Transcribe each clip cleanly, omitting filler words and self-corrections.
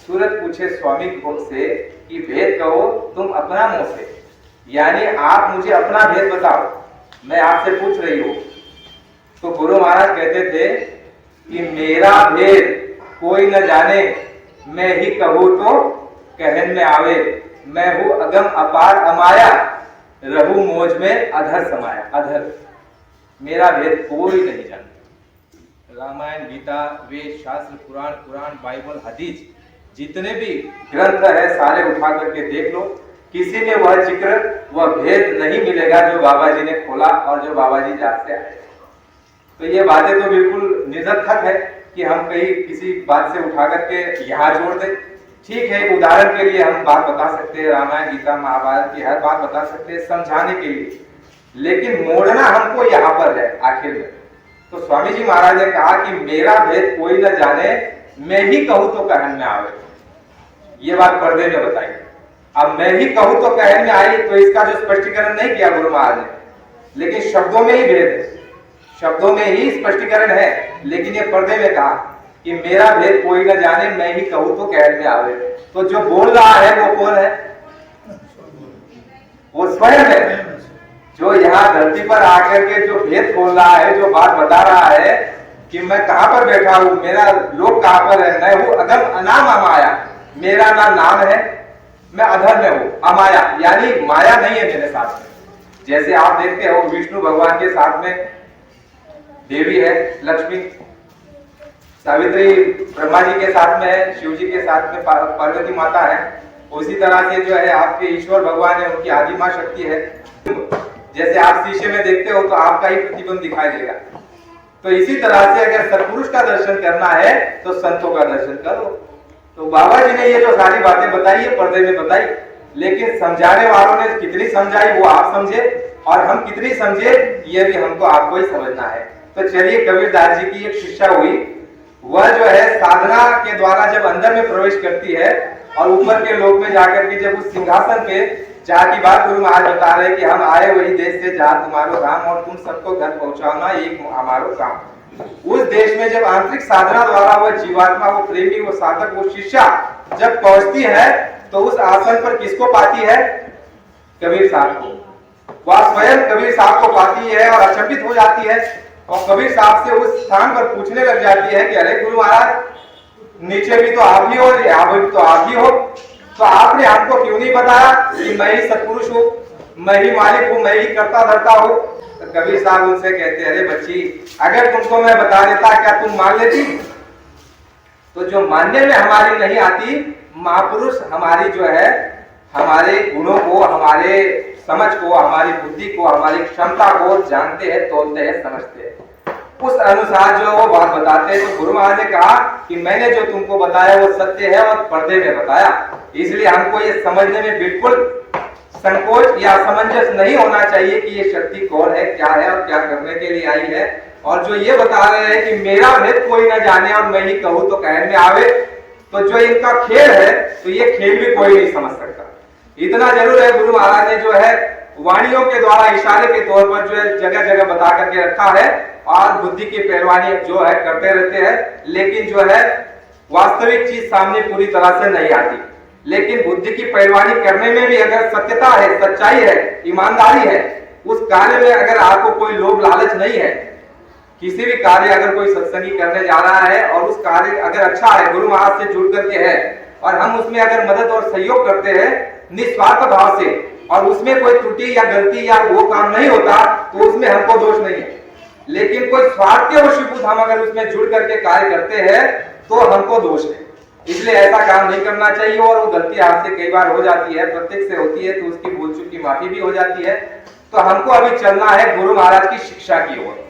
सूरत पूछे स्वामी से कि भेद कहो तुम अपना मुंह से, यानी आप मुझे अपना भेद बताओ, मैं आपसे पूछ रही हूं। तो गुरु महाराज कहते थे कि मेरा भेद कोई न जाने, मैं ही कहूं तो कहन में आवे, मैं हूं अगम अपार अमाया, रहू मोज में अधर समाया। अधर, मेरा भेद कोई नहीं जानता। रामायण, गीता, वेद, शास्त्र, पुराण, बाइबल, हदीस, जितने भी ग्रंथ है सारे उठा करके देख लो, किसी में वह जिक्र, वह भेद नहीं मिलेगा जो बाबा जी ने खोला और जो बाबा जी जाते आए। तो ये बातें तो बिल्कुल निरर्थक है कि हम कहीं किसी बात से उठा करके यहाँ जोड़ दें। ठीक है, उदाहरण के लिए हम बात बता सकते हैं, रामायण, गीता, महाभारत की हर बात बता सकते हैं समझाने के लिए, लेकिन मोड़ना हमको यहाँ पर है आखिर में। तो स्वामी जी महाराज ने कहा कि मेरा भेद कोई न जाने, मैं ही कहूं तो कहन में आवे। ये बात पर्दे में बताई। अब मैं ही कहूं तो कहन में आई, तो इसका जो स्पष्टीकरण नहीं किया गुरु महाराज ने, लेकिन शब्दों में ही भेद है, शब्दों में ही स्पष्टीकरण है, लेकिन ये पर्दे में कहा कि मेरा भेद कोई न जाने, मैं ही कहूं तो कहन में आवे। तो जो बोल रहा है वो कौन है? वो स्वयं है, जो यहाँ धरती पर आकर के जो भेद खोल रहा है, जो बात बता रहा है कि मैं कहां पर बैठा हूं, मेरा लोग कहां पर है, मैं हूं अगम अनाम अमाया, मेरा ना नाम है, मैं अधर में हूं। अमाया यानी माया नहीं है मेरे साथ में। जैसे आप देखते हो विष्णु भगवान के साथ में देवी है लक्ष्मी, सावित्री ब्रह्मा जी के साथ में है, शिव जी के साथ में पार्वती माता है, उसी तरह से जो है आपके ईश्वर भगवान है, उनकी आदि मां शक्ति है। जैसे आप शीशे में देखते हो तो आपका ही प्रतिबिंब दिखाई देगा। तो इसी तरह से अगर सत्पुरुष का दर्शन करना है तो संतों का दर्शन करो। तो बाबा जी ने ये जो सारी बातें बताई है पर्दे में बताई, लेकिन समझाने वालों ने कितनी समझाई वो आप समझे, और हम कितनी समझे ये भी हमको आपको ही समझना है। तो चलिए, कबीरदास जी की एक शिक्षा हुई, वह जो है साधना के द्वारा जब अंदर में प्रवेश करती है और ऊपर के लोक में जाकर के जब उस सिंहासन पे, जहाँ की बात गुरु महाराज बता रहे कि हम आए वही देश से जहाँ तुम्हारो धाम, और तुम सबको घर पहुंचाना एक हमारो काम। उस देश में जब आंतरिक साधना द्वारा वह जीवात्मा, वो प्रेमी, वो साधक, वो शिष्या जब पहुंचती है तो उस आसन पर किसको पाती है? कबीर साहब को। वह स्वयं कबीर साहब को पाती है और अचंभित हो जाती है, और कबीर साहब से उस स्थान पर पूछने लग जाती है कि अरे गुरु महाराज, नीचे भी तो आप ही हो, यहाँ भी तो आप ही हो, तो आपने हमको क्यों नहीं बताया कि मैं ही सत्पुरुष हूँ, मैं ही मालिक हूँ, मैं ही करता धरता हूँ? तो कबीर साहब उनसे कहते, अरे बच्ची, अगर तुमको मैं बता देता क्या तुम मान लेती? तो जो मानने में हमारी नहीं आती, महापुरुष हमारी जो है, हमारे गुणों को, हमारे समझ को, हमारी बुद्धि को, हमारी क्षमता को जानते हैं, तोलते हैं, समझते हैं, उस अनुसार जो वो बात बताते हैं। तो गुरु महाराज ने कहा कि मैंने जो तुमको बताया वो सत्य है और पर्दे में बताया, इसलिए हमको ये समझने में बिल्कुल संकोच या असमंजस नहीं होना चाहिए कि ये शक्ति कौन है, क्या है और क्या करने के लिए आई है। और जो ये बता रहे हैं कि मेरा भेद कोई न जाने और मैं ही कहूं तो कहन में आवे, तो जो इनका खेल है, तो ये खेल भी कोई नहीं समझ सकता। इतना जरूर है, गुरु महाराज ने जो है वाणियों के द्वारा, इशारे के तौर पर जो है जगह जगह बता करके रखा है, और बुद्धि की पहलवानी जो है करते रहते हैं, लेकिन जो है वास्तविक चीज सामने पूरी तरह से नहीं आती। लेकिन बुद्धि की पहलवानी करने में भी अगर सत्यता है, सच्चाई है, ईमानदारी है, उस कार्य में अगर आपको कोई लोभ लालच नहीं है, किसी भी कार्य अगर कोई सत्संगी करने जा रहा है और उस कार्य अगर अच्छा है, गुरु महाराज से जुड़ करके है, और हम उसमें अगर मदद और सहयोग करते हैं निस्वार्थ भाव से, और उसमें कोई त्रुटि या गलती या वो काम नहीं होता, तो उसमें हमको दोष नहीं है। लेकिन कोई स्वार्थ के वशीभूत हम अगर उसमें जुड़ करके कार्य करते हैं तो हमको दोष है। इसलिए ऐसा काम नहीं करना चाहिए, और वो गलती आपसे कई बार हो जाती है, प्रत्येक से होती है, तो उसकी भूल चूक की माफी भी हो जाती है। तो हमको अभी चलना है गुरु महाराज की शिक्षा की ओर।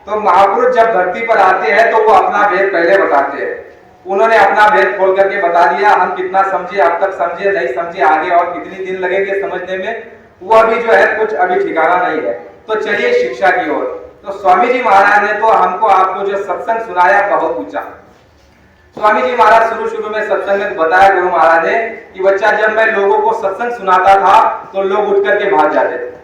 तो महापुरुष जब धरती पर आते हैं तो वो अपना भेद पहले बताते हैं। उन्होंने अपना भेद खोल करके बता दिया, हम कितना समझे, अब तक समझे, नहीं समझे, आगे और कितनी दिन लगेंगे समझने में, वो अभी जो है कुछ अभी ठिकाना नहीं है। तो चलिए शिक्षा की ओर। तो स्वामी जी महाराज ने तो हमको आपको जो सत्संग सुनाया बहुत ऊंचा। स्वामी जी महाराज शुरू में सत्संग में बताया गुरु महाराज ने कि बच्चा, जब मैं लोगों को सत्संग सुनाता था तो लोग उठ करके भाग जाते थे।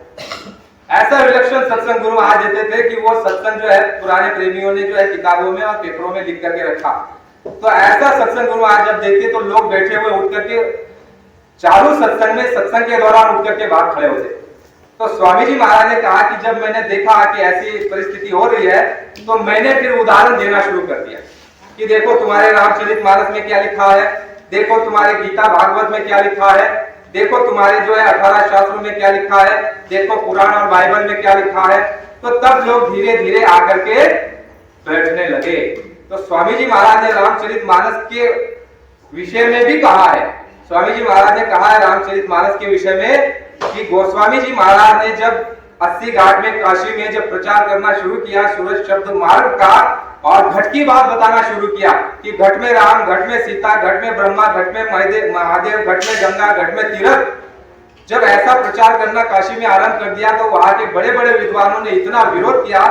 ऐसा विलक्षण सत्संग गुरु महाराज देते थे कि वो सत्संग जो है पुराने प्रेमियों ने जो है किताबों में और पेपरों में लिख करके रखा। तो ऐसा सत्संग गुरु महाराज जब देखते तो लोग बैठे हुए उठ करके चालू सत्संग में सत्संग के दौरान उठ करके बाहर खड़े होते। तो स्वामी जी महाराज ने कहा कि जब मैंने देखा कि ऐसी परिस्थिति हो रही है तो मैंने फिर उदाहरण देना शुरू कर दिया कि देखो तुम्हारे रामचरितमानस में क्या लिखा है, देखो तुम्हारे गीता भागवत में क्या लिखा है, देखो तुम्हारे जो है 18 शास्त्रों में क्या लिखा है, देखो पुराण और बाइबल में क्या लिखा है। तो तब लोग धीरे धीरे आकर के बैठने लगे। तो स्वामी जी महाराज ने रामचरितमानस के विषय में भी कहा है, स्वामी जी महाराज ने कहा है रामचरितमानस के विषय में कि गोस्वामी जी महाराज ने जब 80 घाट में काशी में जब प्रचार करना शुरू किया सूरज शब्द मार्ग का, और घट की बात बताना शुरू किया कि घट में राम, घट में सीता, घट में ब्रह्मा, घट में महादेव, घट में गंगा, घट में तीर्थ, जब ऐसा प्रचार करना काशी में आरंभ कर दिया तो वहां के बड़े बड़े विद्वानों ने इतना विरोध किया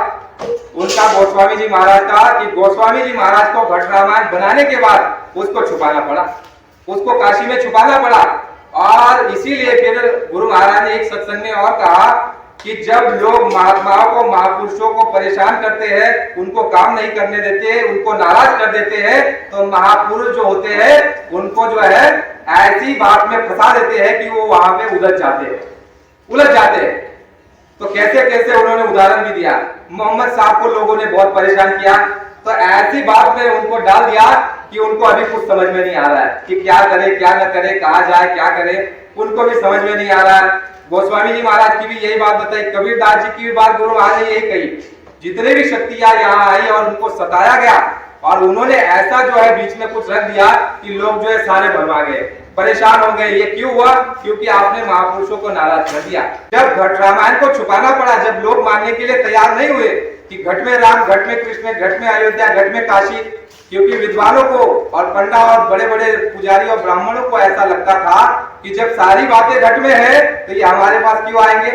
उनका गोस्वामी जी महाराज का कि गोस्वामी जी महाराज को घट रामायण बनाने के बाद उसको छुपाना पड़ा, उसको काशी में छुपाना पड़ा। और इसीलिए फिर गुरु महाराज ने एक सत्संग में और कहा कि जब लोग महात्माओं को, महापुरुषों को परेशान करते हैं, उनको काम नहीं करने देते, उनको नाराज कर देते हैं, तो महापुरुष जो होते हैं उनको जो है ऐसी बात में फंसा देते हैं कि वो वहां पे उलझ जाते हैं। तो कैसे कैसे उन्होंने उदाहरण भी दिया। मोहम्मद साहब को लोगों ने बहुत परेशान किया, तो ऐसी बात में उनको डाल दिया कि उनको अभी कुछ समझ में नहीं आ रहा है कि क्या करे क्या न करे, कहाँ जाए क्या करे, उनको भी समझ में नहीं आ रहा है। गोस्वामी जी महाराज की भी यही बात बताई, कबीरदास जी की भी बात गुरु महाराज ने यही कही। जितने भी शक्तियां यहाँ आई और उनको सताया गया और उन्होंने ऐसा जो है बीच में कुछ रख दिया कि लोग जो है सारे भरमा गए, परेशान हो गए। ये क्यों हुआ? क्योंकि आपने महापुरुषों को नाराज कर दिया। जब घट रामायण को छुपाना पड़ा, जब लोग मानने के लिए तैयार नहीं हुए कि घट में राम, घट में कृष्ण, घट में अयोध्या, घट में काशी, क्योंकि विद्वानों को और पंडा और बड़े बड़े पुजारी और ब्राह्मणों को ऐसा लगता था कि जब सारी बातें घट में है तो ये हमारे पास क्यों आएंगे,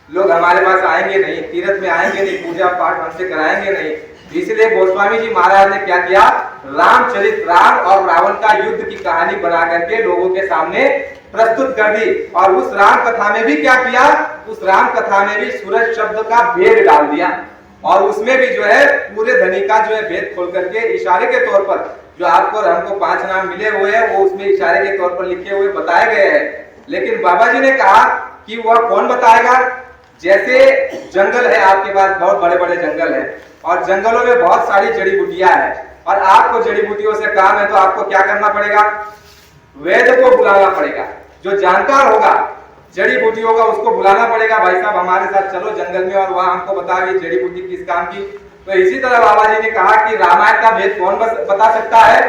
लोग हमारे पास आएंगे नहीं, तीर्थ में आएंगे नहीं, पूजा पाठ हमसे कराएंगे नहीं। इसलिए गोस्वामी जी महाराज ने क्या किया, रामचरित राम और रावण का युद्ध की कहानी बना करके लोगों के सामने प्रस्तुत कर दी। और उस राम कथा में भी क्या किया, उस राम कथा में भी सूरज शब्द का भेद डाल दिया और उसमें भी जो है पूरे धनी का जो है भेद खोल करके इशारे के तौर पर जो आपको हमको 5 नाम मिले हुए हैं वो उसमें इशारे के तौर पर लिखे हुए बताए गए हैं। लेकिन बाबा जी ने कहा कि वह कौन बताएगा। जैसे जंगल है आपके पास, बहुत बड़े बड़े जंगल है और जंगलों में बहुत सारी जड़ी बूटियां है और आपको जड़ी बूटियों से काम है, तो आपको क्या करना पड़ेगा, वैद्य को बुलाना पड़ेगा। जो जानकार होगा जड़ी बूटी होगा उसको बुलाना पड़ेगा, भाई साहब हमारे साथ चलो जंगल में और वहां हमको बताओ ये जड़ी बूटी किस काम की। तो इसी तरह बाबा जी ने कहा कि रामायण का भेद कौन बता सकता है,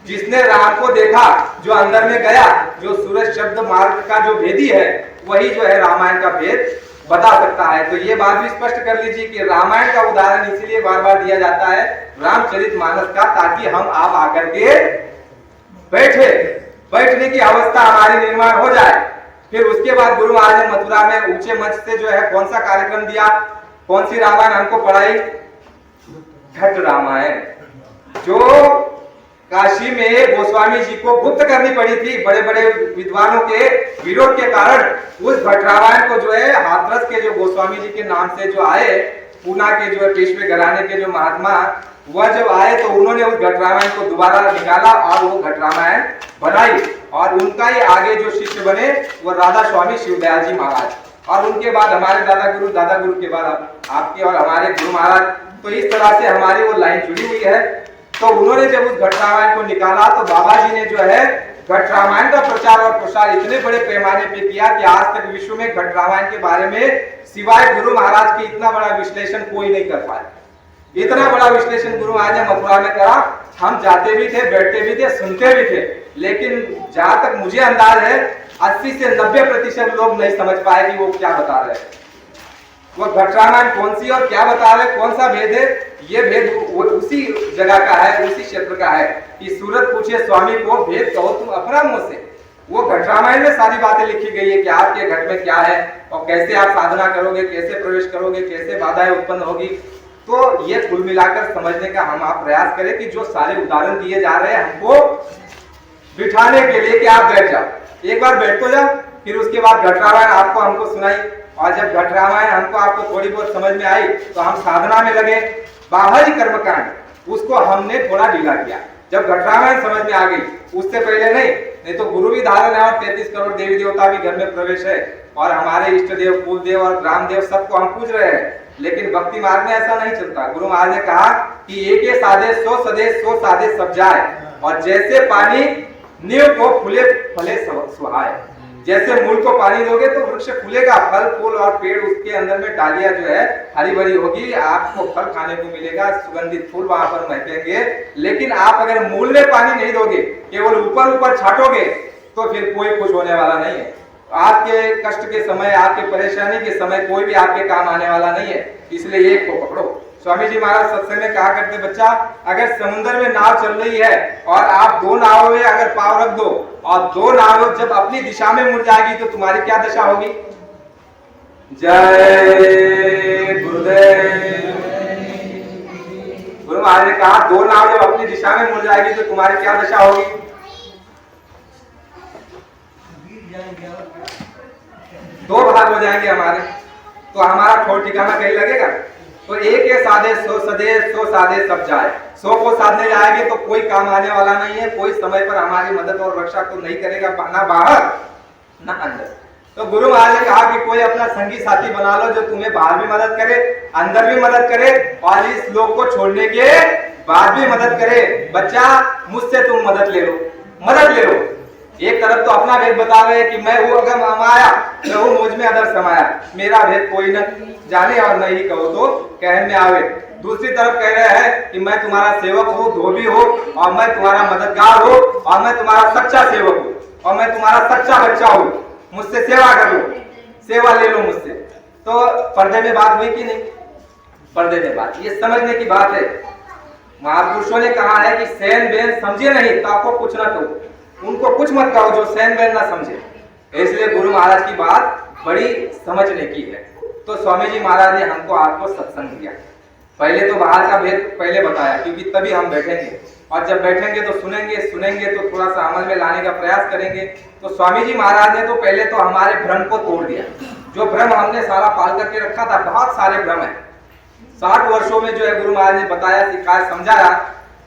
जिसने राम को देखा, जो अंदर में गया, जो सूरज शब्द मार्ग का जो भेदी है वही जो है रामायण का भेद बता सकता है। तो ये बात भी स्पष्ट कर लीजिए कि रामायण का उदाहरण इसलिए बार बार दिया जाता है रामचरितमानस का, ताकि हम आप आकर के बैठने की अवस्था हमारी निर्माण हो जाए। फिर उसके बाद गुरु महाराज ने मथुरा में ऊंचे मंच से जो है कौन सा कार्यक्रम दिया, कौन सी रामायण हमको पढ़ाई, घट रामायण, जो काशी में गोस्वामी जी को गुप्त करनी पड़ी थी बड़े बड़े विद्वानों के विरोध के कारण। उस घट रामायण को जो है हाथरस के जो गोस्वामी जी के नाम से जो आए, पूना के जो है पेशवे घराने के जो महात्मा, वह जब आए तो उन्होंने उस घट रामायण को दोबारा निकाला और वो घट रामायण बनाई। और उनका ही आगे जो शिष्य बने वो राधा स्वामी शिवदयाल जी महाराज, और उनके बाद हमारे दादा गुरु के बाद आपके और हमारे गुरु महाराज। तो इस तरह से हमारी वो लाइन जुड़ी हुई है। तो उन्होंने जब उस घट रामायण को निकाला तो बाबा जी ने जो है घट रामायण का प्रचार और प्रसार इतने बड़े पैमाने पे किया कि आज तक विश्व में घट रामायण के बारे में सिवाय गुरु महाराज के इतना बड़ा विश्लेषण कोई नहीं कर पाया। इतना बड़ा विश्लेषण गुरु महाराज ने मथुरा में करा। हम जाते भी थे, बैठते भी थे, सुनते भी थे, लेकिन जहां तक मुझे अंदाज है 80 से 90% लोग नहीं समझ पाए कि वो क्या बता रहे हैं, वो घट रामायण कौन सी और क्या बता रहे, कौन सा भेद है। ये भेद उसी जगह का है, उसी क्षेत्र का है कि सूरत पूछे स्वामी को भेद कहो तुम अपना मुंह से। वो घट रामायण में सारी बातें लिखी गई है कि आपके घट में क्या है और कैसे आप साधना करोगे, कैसे प्रवेश करोगे, कैसे बाधाएं उत्पन्न होगी। तो ये कुल मिलाकर समझने का हम आप प्रयास करें कि जो सारे उदाहरण दिए जा रहे हैं हमको बिठाने के लिए कि आप बैठ जाओ, एक बार बैठ तो जाओ, फिर उसके बाद घट रामायण आपको हमको सुनाई। और जब घट रामायण हमको आपको थोड़ी बहुत समझ में आई तो हम साधना में लगे। बाहरी कर्मकांड उसको हमने थोड़ा ढीला किया। जब घट रामायण समझ में आ गई, उससे पहले नहीं तो गुरु भी धारण है और 33 करोड़ देवी देवता भी घर में प्रवेश है और हमारे इष्ट देव, कुल देव और ग्राम देव सबको हम पूज रहे हैं। लेकिन भक्ति मार्ग में ऐसा नहीं चलता। गुरु महाराज ने कहा कि एक साधे सो सदे सो साधे सब जाए, और जैसे पानी नींव को फूले फले सुहाए। जैसे मूल को पानी दोगे तो वृक्ष फूलेगा, फल फूल और पेड़ उसके अंदर में डालियां जो है हरी भरी होगी, आपको फल खाने को मिलेगा, सुगंधित फूल वहां पर महकेंगे। लेकिन आप अगर मूल में पानी नहीं दोगे, केवल ऊपर ऊपर छाटोगे, तो फिर कोई खुश होने वाला नहीं है। आपके कष्ट के समय, आपके परेशानी के समय कोई भी आपके काम आने वाला नहीं है। इसलिए एक को पकड़ो। स्वामी जी महाराज सत्संग में कहा करते, बच्चा अगर समुद्र में नाव चल रही है और आप दो नावों में अगर पांव रख दो और दो नावें जब अपनी दिशा में मुड़ जाएगी तो तुम्हारी क्या दशा होगी? जय गुरुदेव। गुरु महाराज ने कहा दो नाव जब अपनी दिशा में मुड़ जाएगी तो तुम्हारी क्या दशा होगी? दो भाग हो जाएंगे हमारे, तो हमारा ठोर ठिकाना कहीं लगेगा? तो एक साधे सो सदे सो साधे सब जाए। 100 को साधने जाएंगे तो कोई काम आने वाला नहीं है, कोई समय पर हमारी मदद और रक्षा को नहीं करेगा, ना बाहर ना अंदर। तो गुरु महाराज ने कहा कि कोई अपना संगी साथी बना लो जो तुम्हें बाहर भी मदद करे, अंदर भी मदद करे और इस लोक को छोड़ने के बाद भी मदद करे। बच्चा मुझसे तुम मदद ले लो, मदद ले लो। एक तरफ तो अपना भेद बता रहे हैं कि मैं हूँ अगम अमाया, मैं हूँ मुझ में अदर समाया, मेरा भेद कोई न जाने और नहीं कहो तो कहने में आवे। दूसरी तरफ कह रहे हैं कि मैं तुम्हारा सेवक हूँ, धोबी हूँ और मैं तुम्हारा मददगार हूँ और मैं तुम्हारा सच्चा सेवक हूँ और मैं तुम्हारा सच्चा बच्चा हूँ, मुझसे सेवा कर लो, सेवा ले लो मुझसे। तो पर्दे में बात हुई कि नहीं? पर्दे में बात, ये समझने की बात है। महापुरुषों ने कहा है कि सैन बैन समझे नहीं तो आपको कुछ ना कहो, उनको कुछ मत कहो जो सैन बैन ना समझे। इसलिए गुरु महाराज की बात बड़ी समझने की है। तो स्वामी जी महाराज ने हमको आपको सत्संग दिया। पहले तो बाहर का भेद पहले बताया, क्योंकि तभी हम बैठेंगे और जब बैठेंगे तो सुनेंगे तो थोड़ा सा अमल में लाने का प्रयास करेंगे। तो स्वामी जी महाराज ने तो पहले तो हमारे भ्रम को तोड़ दिया। जो भ्रम हमने सारा पाल करके रखा था, बहुत सारे भ्रम है, 60 वर्षों में जो है गुरु महाराज ने बताया, सिखाया, समझाया,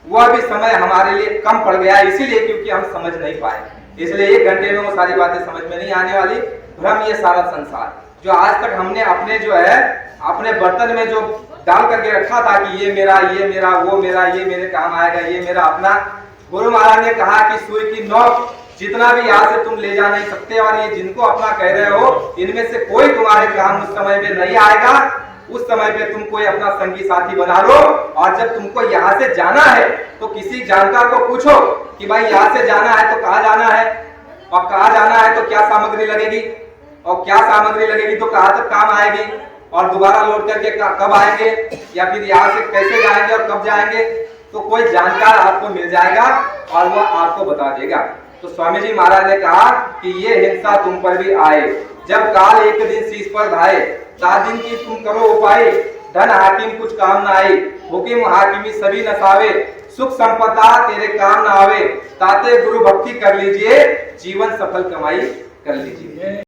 वह भी समय हमारे लिए कम पड़ गया, इसीलिए क्योंकि हम समझ नहीं पाए। इसलिए 1 घंटे में वो सारी बातें समझ में नहीं आने वाली। भ्रम ये सारा संसार जो आज तक हमने अपने जो है अपने बर्तन में जो डाल करके रखा था कि ये मेरा, वो मेरा, ये मेरे काम आएगा, ये मेरा अपना। गुरु महाराज ने कहा कि सुई की नोक जितना भी यहाँ से तुम ले जा नहीं सकते, और ये जिनको अपना कह रहे हो इनमें से कोई तुम्हारे काम उस समय में नहीं आएगा। उस समय पे तुम कोई अपना संगी साथी बना लो, और जब तुमको यहाँ से जाना है तो किसी जानकार को पूछो कि भाई यहाँ से जाना है तो कहाँ जाना है, और कहाँ जाना है तो क्या सामग्री लगेगी, और क्या सामग्री लगेगी तो कहाँ तक काम आएगी, और दोबारा लौट करके कब आएंगे, या फिर यहाँ से कैसे जाएंगे और कब जाएंगे। तो कोई जानकार आपको मिल जाएगा और वह आपको बता देगा। तो स्वामी जी महाराज ने कहा कि ये हिंसा तुम पर भी आए, जब काल एक दिन शीश पर धाये, 7 दिन की तुम करो उपाय, धन हाकिम कुछ काम न आई, हुकिम हाकिमी सभी नसावे, सुख संपदा तेरे काम न आवे, ताते गुरु भक्ति कर लीजिए, जीवन सफल कमाई कर लीजिए।